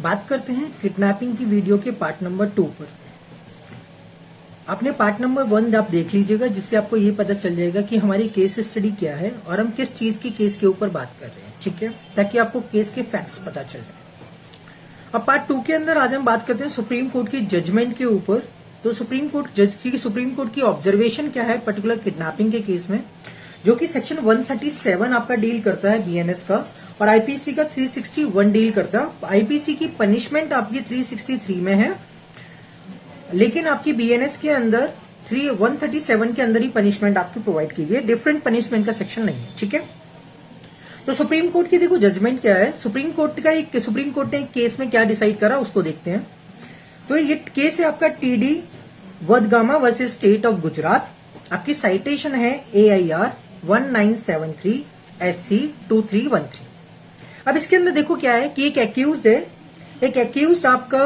बात करते हैं किडनैपिंग की वीडियो के पार्ट नंबर 2 पर। आपने पार्ट नंबर 1 आप देख लीजिएगा, जिससे आपको ये पता चल जाएगा कि हमारी केस स्टडी क्या है और हम किस चीज की केस के ऊपर बात कर रहे हैं, ठीक है, ताकि आपको केस के फैक्ट्स पता चल जाए। अब पार्ट 2 के अंदर आज हम बात करते हैं सुप्रीम कोर्ट की जजमेंट के ऊपर। तो सुप्रीम कोर्ट की ऑब्जर्वेशन क्या है पर्टिकुलर किडनैपिंग के केस में, जो कि सेक्शन 137 आपका डील करता है बीएनएस का, और आईपीसी का 361 डील करता है। आईपीसी की पनिशमेंट आपकी 363 में है, लेकिन आपकी बीएनएस के अंदर 137 के अंदर ही पनिशमेंट आपकी प्रोवाइड की गई है, डिफरेंट पनिशमेंट का सेक्शन नहीं है, ठीक है। तो सुप्रीम कोर्ट की देखो जजमेंट क्या है। सुप्रीम कोर्ट ने एक केस में क्या डिसाइड करा उसको देखते हैं। तो ये केस है आपका TD Vadgama versus state of Gujarat. आपकी साइटेशन है AIR 1973 SC 2313। अब इसके अंदर देखो क्या है कि एक एक्यूज्ड आपका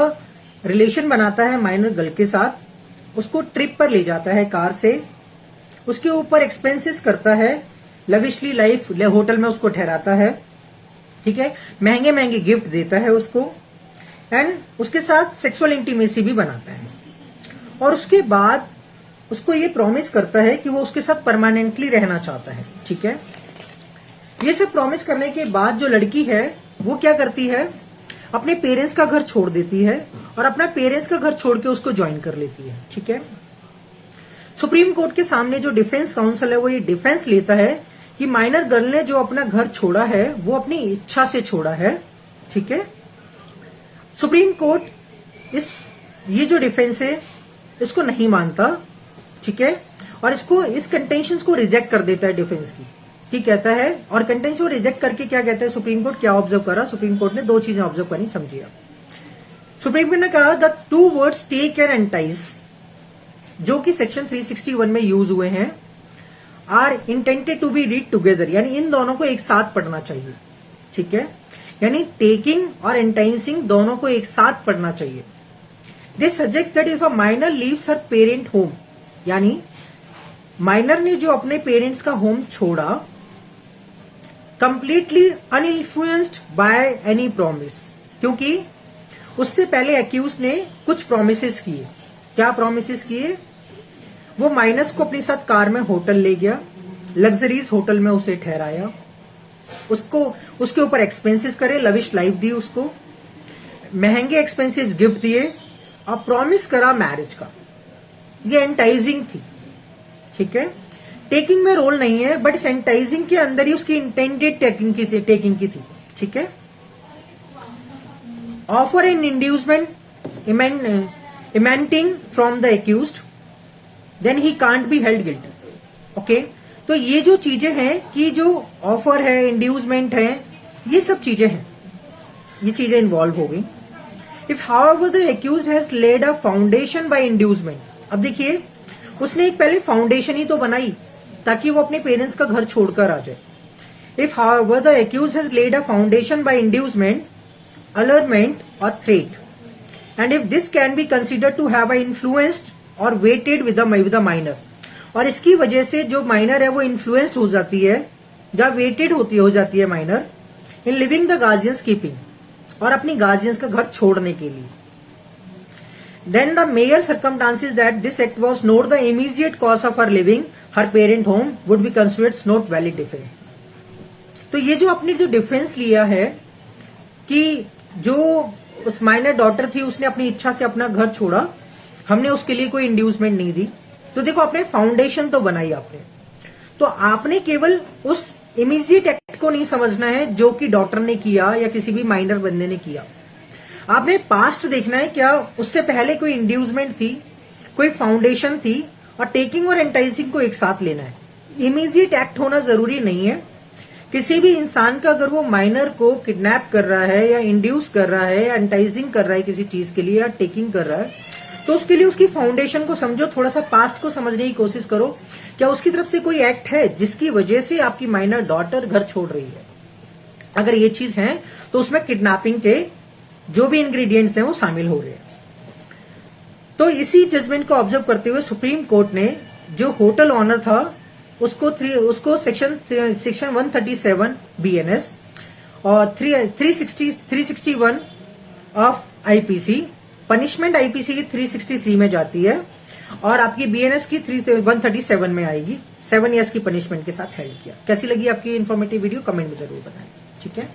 रिलेशन बनाता है माइनर गर्ल के साथ, उसको ट्रिप पर ले जाता है कार से, उसके ऊपर एक्सपेंसेस करता है, लविशली लाइफ होटल में उसको ठहराता है, ठीक है, महंगे महंगे गिफ्ट देता है उसको, एंड उसके साथ सेक्सुअल इंटीमेसी भी बनाता है, और उसके बाद उसको ये प्रॉमिस करता है कि वो उसके साथ परमानेंटली रहना चाहता है, ठीक है। ये सब प्रॉमिस करने के बाद जो लड़की है वो क्या करती है, अपने पेरेंट्स का घर छोड़ देती है और अपना पेरेंट्स का घर छोड़ के उसको ज्वाइन कर लेती है, ठीक है। सुप्रीम कोर्ट के सामने जो डिफेंस काउंसिल है वो ये डिफेंस लेता है कि माइनर गर्ल ने जो अपना घर छोड़ा है वो अपनी इच्छा से छोड़ा है, ठीक है। सुप्रीम कोर्ट ये जो डिफेंस है इसको नहीं मानता, ठीक है, और इस कंटेंशन को रिजेक्ट कर देता है डिफेंस की, ठीक कहता है। और कंटेंशन को रिजेक्ट करके क्या कहता है सुप्रीम कोर्ट, क्या ऑब्जर्व करा सुप्रीम कोर्ट ने, दो चीजें ऑब्जर्व करनी, समझिए आप। सुप्रीम कोर्ट ने कहा the two words take and entice, जो कि सेक्शन 361 में यूज हुए हैं, are intended to be read together, यानी इन दोनों को एक साथ पढ़ना चाहिए, ठीक है, यानी टेकिंग और एंटाइसिंग दोनों को एक साथ पढ़ना चाहिए। This suggests that if a minor leaves her parent home, यानी माइनर ने जो अपने पेरेंट्स का होम छोड़ा, completely uninfluenced by any promise, क्योंकि उससे पहले एक्यूज ने कुछ प्रोमिसेस किए। क्या प्रोमिसेस किए, वो माइनस को अपने साथ कार में होटल ले गया, लग्जरीज होटल में उसे ठहराया, उसको उसके ऊपर एक्सपेंसेस करे, लविश लाइफ दी उसको, महंगे एक्सपेंसिव गिफ्ट दिए, और प्रॉमिस करा मैरिज का। ये एंटाइजिंग थी, ठीक है। टेकिंग में रोल नहीं है, बट एंटाइजिंग के अंदर ही उसकी इंटेंडेड टेकिंग की थी, ठीक है। Offer an inducement emanating from the accused, then he can't be held guilty, okay. तो ये जो चीजें हैं कि जो ऑफर है, इंड्यूसमेंट है, ये सब चीजें हैं, ये चीजें इन्वॉल्व हो गई। If however the accused has led a foundation by inducement, अब देखिए उसने एक पहले फाउंडेशन ही तो बनाई ताकि वो अपने पेरेंट्स का घर छोड़कर आ जाए। If however the accused has led a foundation by inducement, allurement or threat, and if this can be considered to have influenced or weighted with the minor, और इसकी वजह से जो माइनर है वो इन्फ्लुएंस्ड हो जाती है या वेटेड हो जाती है minor in leaving the guardian's keeping, और अपनी गार्जियंस का घर छोड़ने के लिए, then the mere circumstances that this act was not the immediate cause of her leaving her parent home would be considered not valid defence. तो ये जो आपने जो डिफेंस लिया है कि जो उस माइनर डॉटर थी उसने अपनी इच्छा से अपना घर छोड़ा, हमने उसके लिए कोई इंड्यूसमेंट नहीं दी, तो देखो आपने फाउंडेशन तो बनाई आपने, तो आपने केवल उस इमीडिएट एक्ट को नहीं समझना है जो कि डॉटर ने किया या किसी भी माइनर बंदे ने किया। आपने पास्ट देखना है, क्या उससे पहले कोई इंड्यूसमेंट थी, कोई फाउंडेशन थी, और टेकिंग और एंटाइजिंग को एक साथ लेना है। इमीडिएट एक्ट होना जरूरी नहीं है। किसी भी इंसान का अगर वो माइनर को किडनैप कर रहा है या इंड्यूस कर रहा है या एंटाइजिंग कर रहा है किसी चीज के लिए या टेकिंग कर रहा है, तो उसके लिए उसकी फाउंडेशन को समझो, थोड़ा सा पास्ट को समझने की कोशिश करो। क्या उसकी तरफ से कोई एक्ट है जिसकी वजह से आपकी माइनर डॉटर घर छोड़ रही है? अगर ये चीज है तो उसमें किडनैपिंग के जो भी इंग्रेडिएंट्स हैं वो शामिल हो रहे हैं। तो इसी जजमेंट को ऑब्जर्व करते हुए सुप्रीम कोर्ट ने जो होटल ऑनर था उसको सेक्शन 137 BNS और 361 ऑफ आईपीसी। पनिशमेंट आईपीसी की 363 में जाती है और आपकी बीएनएस की 137 में आएगी। 7 ईयर्स की पनिशमेंट के साथ हेल्ड किया। कैसी लगी आपकी इन्फॉर्मेटिव वीडियो कमेंट में जरूर बताएं। ठीक है।